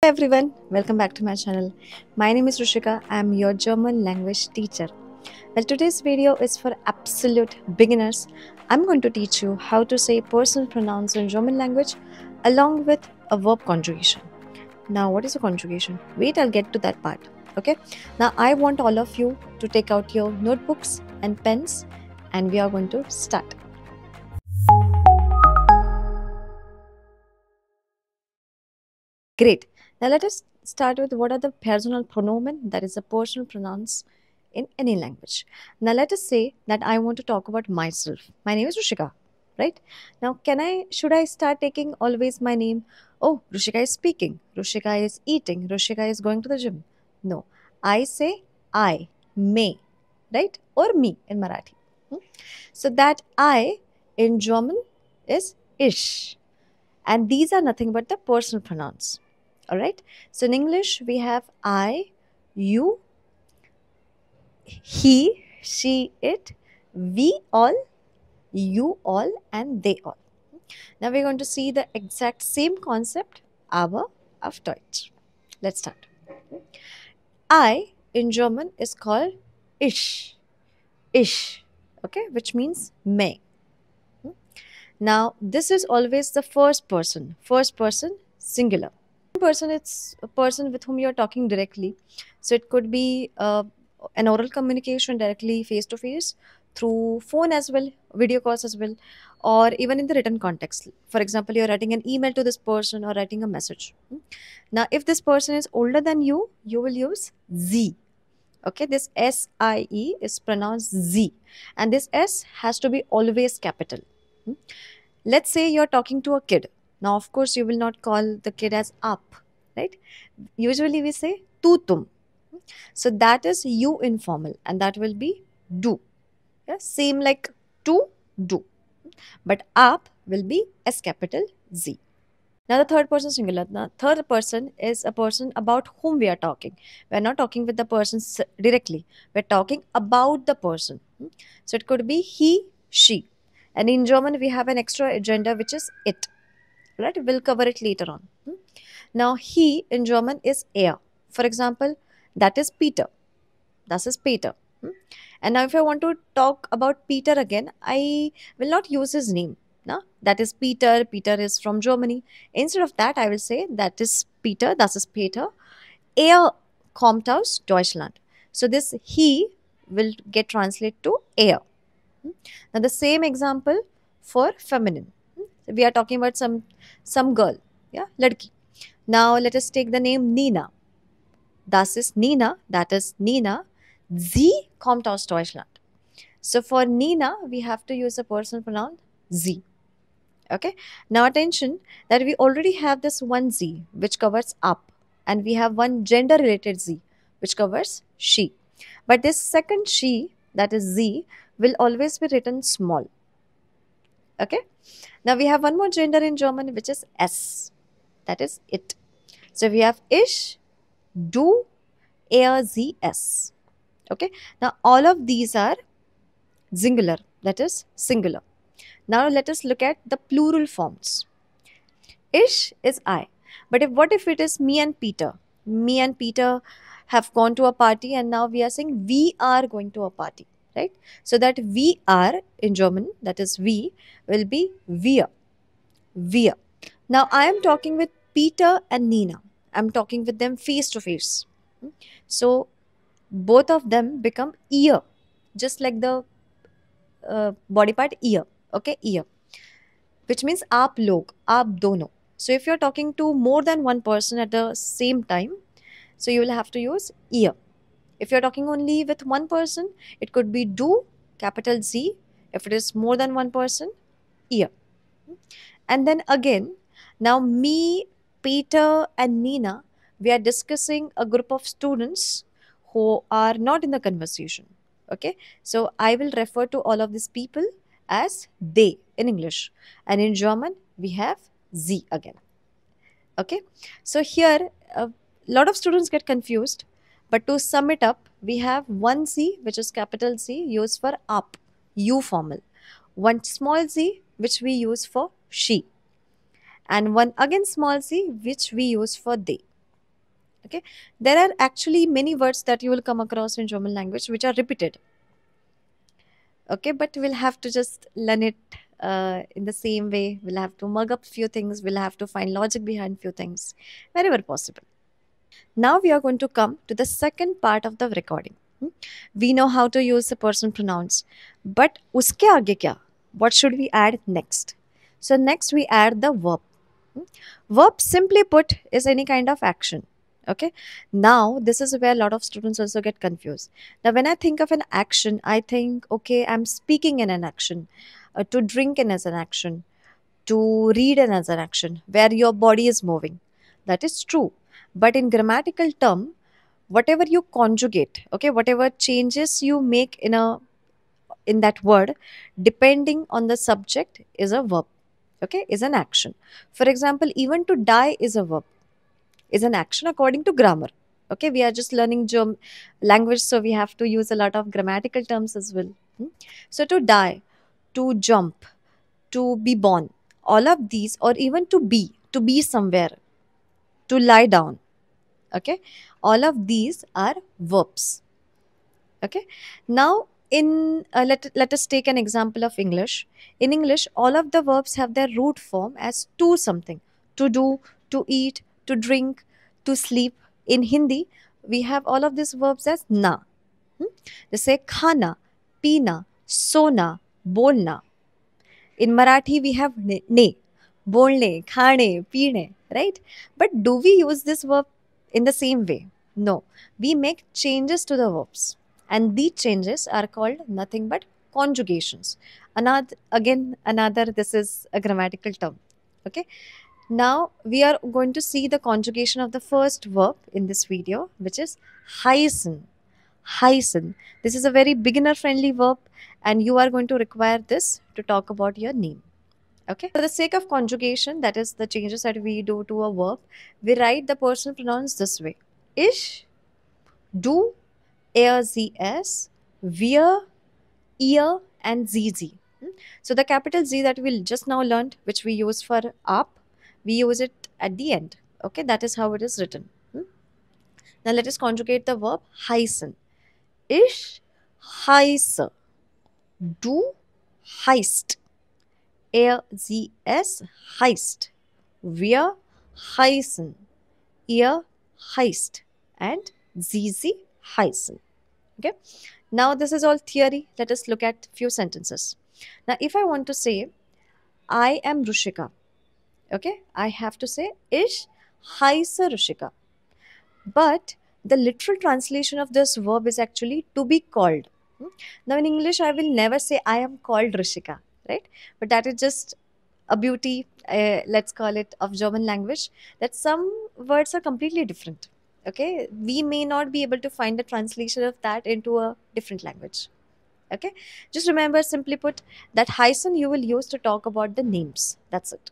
everyone, welcome back to my channel. My name is Rushika. I am your German language teacher. Well, today's video is for absolute beginners. I'm going to teach you how to say personal pronouns in German language along with a verb conjugation. Now, what is a conjugation? Wait, I'll get to that part. Okay. Now, I want all of you to take out your notebooks and pens and we are going to start. Great. Now let us start with what are the personal pronoun, that is the personal pronouns in any language. Now let us say that I want to talk about myself. My name is Rushika, right? Now should I start taking always my name? Oh, Rushika is speaking, Rushika is eating, Rushika is going to the gym. No, I say I, may, right? Or me in Marathi. So that I in German is ich. And these are nothing but the personal pronouns. All right. So in English, we have I, you, he, she, it, we all, you all, and they all. Now we're going to see the exact same concept, aber auf Deutsch. Let's start. I in German is called ich. Ich. Okay, which means may. Now this is always the first person singular. Person, it's a person with whom you're talking directly, so it could be an oral communication directly face to face, through phone as well, video calls as well, or even in the written context. For example, you're writing an email to this person or writing a message. Now if this person is older than you will use z. Okay, this SIE is pronounced Z, and this S has to be always capital. Let's say you're talking to a kid. Now, of course, you will not call the kid as up, right? Usually we say tu tum. So that is you informal, and that will be do. Yeah? Same like to, do. But up will be S capital Z. Now the third person singular. The third person is a person about whom we are talking. We are not talking with the person directly. We are talking about the person. So it could be he, she. And in German, we have an extra gender which is it. Right? We'll cover it later on. Now he in German is er. For example, that is Peter. Das ist Peter. And now if I want to talk about Peter again, I will not use his name. No? That is Peter. Peter is from Germany. Instead of that, I will say that is Peter. Das ist Peter. Er kommt aus Deutschland. So this he will get translated to er. Now the same example for feminine. We are talking about some girl. Yeah, ladki. Now let us take the name Nina. Das ist Nina. That is Nina. Sie kommt aus Deutschland. So for Nina, we have to use a personal pronoun sie. Okay. Now attention that we already have this one z which covers up, and we have one gender related z which covers she. But this second she, that is z, will always be written small. Okay. Now we have one more gender in German which is s, that is it. So we have ich, du, er, sie, es. Okay. Now all of these are singular, that is singular. Now let us look at the plural forms. Ich is I. But what if it is me and Peter? Me and Peter have gone to a party, and now we are saying we are going to a party, right? So that we are in German, that is we, will be wir. Wir. Now I am talking with Peter and Nina. I'm talking with them face to face. So both of them become ear, just like the body part ear. Okay, ear, which means aap log, aap dono. So if you're talking to more than one person at the same time, so you will have to use ear. If you're talking only with one person, it could be do, capital Z. If it is more than one person, ear. And then again, now me, Peter, and Nina, we are discussing a group of students who are not in the conversation. Okay, so I will refer to all of these people as they in English, and in German we have sie again. Okay, so here a lot of students get confused, but to sum it up, we have one z which is capital Z used for up, you formal, one small z which we use for she, and one again small z which we use for they. Okay, there are actually many words that you will come across in German language which are repeated. Okay, but we'll have to just learn it in the same way. We'll have to mug up few things. We'll have to find logic behind few things wherever possible. Now we are going to come to the second part of the recording. We know how to use the person pronouns, but uske aage kya? What should we add next? So next we add the verb. Verb, simply put, is any kind of action. Okay. Now this is where a lot of students also get confused. Now when I think of an action, I think, okay, I'm speaking in an action, to drink in as an action, to read in as an action, where your body is moving. That is true. But in grammatical term, whatever you conjugate, okay, whatever changes you make in that word, depending on the subject, is a verb. Okay, is an action. For example, even to die is a verb, is an action according to grammar. Okay, we are just learning language, so we have to use a lot of grammatical terms as well. So to die, to jump, to be born, all of these, or even to be somewhere, to lie down. Okay, all of these are verbs. Okay, now let us take an example of English. In English, all of the verbs have their root form as to something: to do, to eat, to drink, to sleep. In Hindi, we have all of these verbs as na. They say khana, pina, sona, bolna. In Marathi, we have ne, bolne, khane, peene, right? But do we use this verb in the same way? No. We make changes to the verbs. And these changes are called nothing but conjugations. Another, this is a grammatical term. Okay. Now we are going to see the conjugation of the first verb in this video, which is heißen. Heißen. This is a very beginner friendly verb, and you are going to require this to talk about your name. Okay. For the sake of conjugation, that is the changes that we do to a verb, we write the personal pronouns this way: ich, du, er, sie, es, wir, ihr, and sie, sie. So the capital Z that we just now learned, which we use for up, we use it at the end. Okay, that is how it is written. Now let us conjugate the verb heißen. Ich heiße. Du heißt. Er, sie, es heißt. Wir heißen. Ihr heißt. And sie, sie heißen. Okay. Now this is all theory. Let us look at few sentences. Now if I want to say, I am Rushika. Okay. I have to say, ich heiße Rushika. But the literal translation of this verb is actually to be called. Now in English, I will never say I am called Rishika, right? But that is just a beauty, let's call it, of German language, that some words are completely different. Okay, we may not be able to find the translation of that into a different language. Okay, just remember, simply put, that heißen you will use to talk about the names. That's it.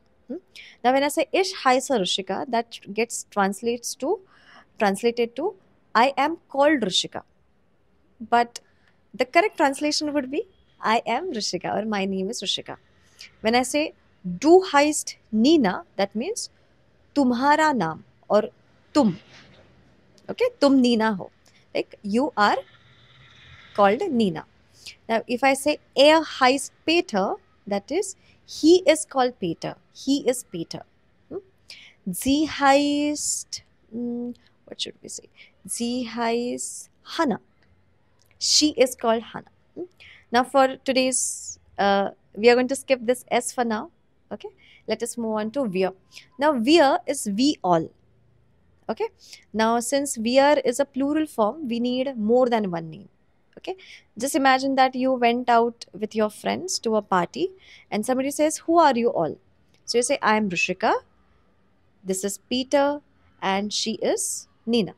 Now when I say ich heiße Rishika, that gets translated to I am called Rishika. But the correct translation would be I am Rishika, or my name is Rishika. When I say du heißt Nina, that means तुम्हारा नाम, or tum. Okay, tum Nina ho. Like you are called Nina. Now if I say er heißt Peter, that is he is called Peter. He is Peter. Sie heißt, what should we say? Sie heißt Hannah. She is called Hannah. Now for today's, we are going to skip this S for now. Okay, let us move on to wir. Now wir is we all. Okay, now since wir is a plural form, we need more than one name. Okay, just imagine that you went out with your friends to a party and somebody says, who are you all? So you say, I am Rushika, this is Peter, and she is Nina.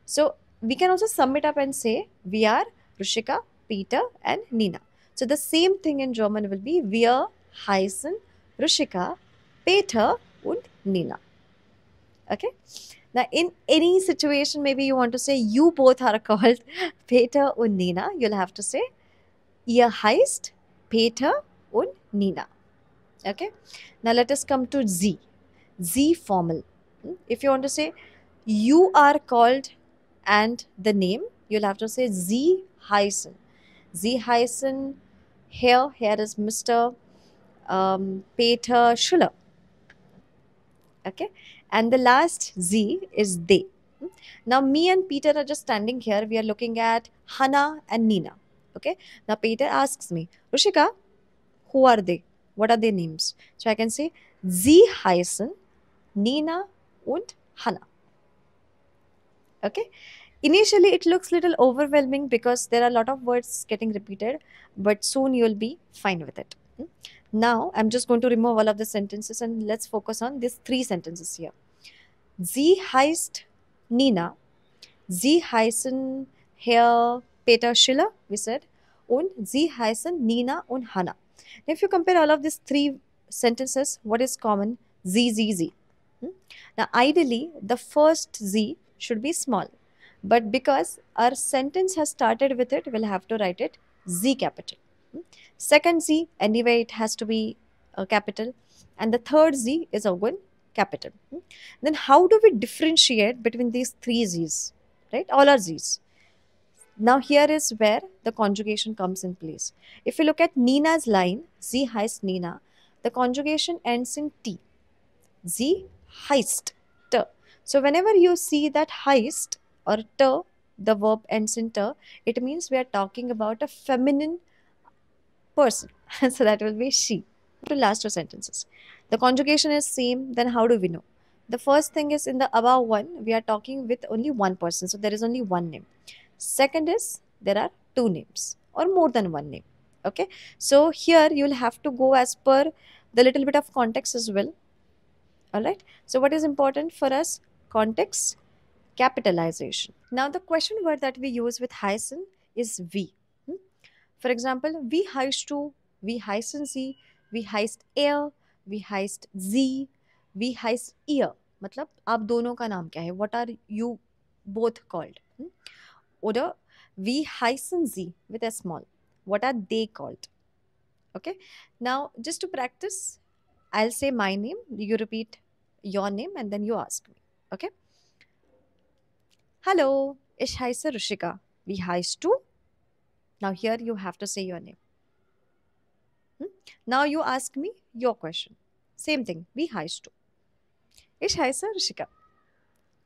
So we can also sum it up and say, we are Rushika, Peter, and Nina. So the same thing in German will be, wir heißen Rushika, Peter, und Nina. Okay. Now, in any situation, maybe you want to say you both are called Peter und Nina, you'll have to say ihr heißt Peter und Nina. Okay. Now, let us come to Sie. Sie formal. If you want to say you are called and the name, you'll have to say Sie heißen. Sie heißen here. Here is Mr. Peter Schuller. Okay, and the last Z is they. Now me and Peter are just standing here. We are looking at Hannah and Nina. Okay, now Peter asks me, Rushika, who are they? What are their names? So I can say Sie heißen Nina und Hannah. Okay, initially it looks little overwhelming because there are a lot of words getting repeated, but soon you'll be fine with it. Now I'm just going to remove all of the sentences and let's focus on these three sentences here. Sie heißt Nina. Sie heißen Herr Peter Schiller, we said, und sie heißen Nina und Hannah. Now, if you compare all of these three sentences, what is common? Z. Now, ideally, the first Z should be small, but because our sentence has started with it, we'll have to write it Z capital. Second Z, anyway, it has to be a capital, and the third Z is again capital. Then how do we differentiate between these three Z's? Right, all are Z's. Now here is where the conjugation comes in place. If you look at Nina's line, Sie heißt Nina, the conjugation ends in T. Sie heißt T. So whenever you see that heist or T, the verb ends in T, it means we are talking about a feminine person. So that will be she. To last two sentences. The conjugation is same, then how do we know? The first thing is in the above one, we are talking with only one person. So there is only one name. Second is there are two names or more than one name. Okay. So here you will have to go as per the little bit of context as well. Alright. So what is important for us? Context, capitalization. Now the question word that we use with heißen is we. For example, we heißt du, we heißen sie, we heißt er, we heißt sie, we heißt ihr. मतलब आप दोनों का नाम क्या है? What are you both called? Oder wie heißen sie with a small? What are they called? Okay. Now, just to practice, I'll say my name. You repeat your name and then you ask me. Okay. Hallo, ich heiße Rushika. Wie heißt du? Now here you have to say your name. Now you ask me your question. Same thing. Wie heißt du? Ich heiße Rushika.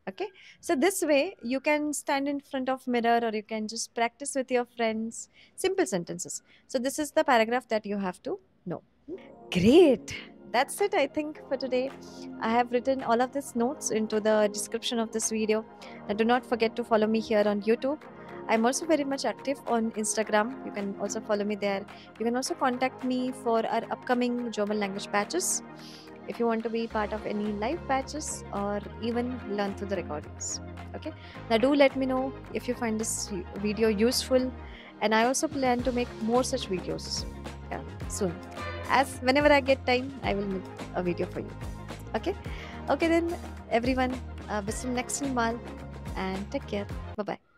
Okay. So this way you can stand in front of mirror or you can just practice with your friends. Simple sentences. So this is the paragraph that you have to know. Great. That's it, I think, for today. I have written all of these notes into the description of this video. Now do not forget to follow me here on YouTube. I'm also very much active on Instagram. You can also follow me there. You can also contact me for our upcoming German language batches if you want to be part of any live batches or even learn through the recordings. Okay. Now do let me know if you find this video useful, and I also plan to make more such videos soon. As whenever I get time, I will make a video for you. Okay. Okay then, everyone. Bis zum nächsten Mal and take care. Bye bye.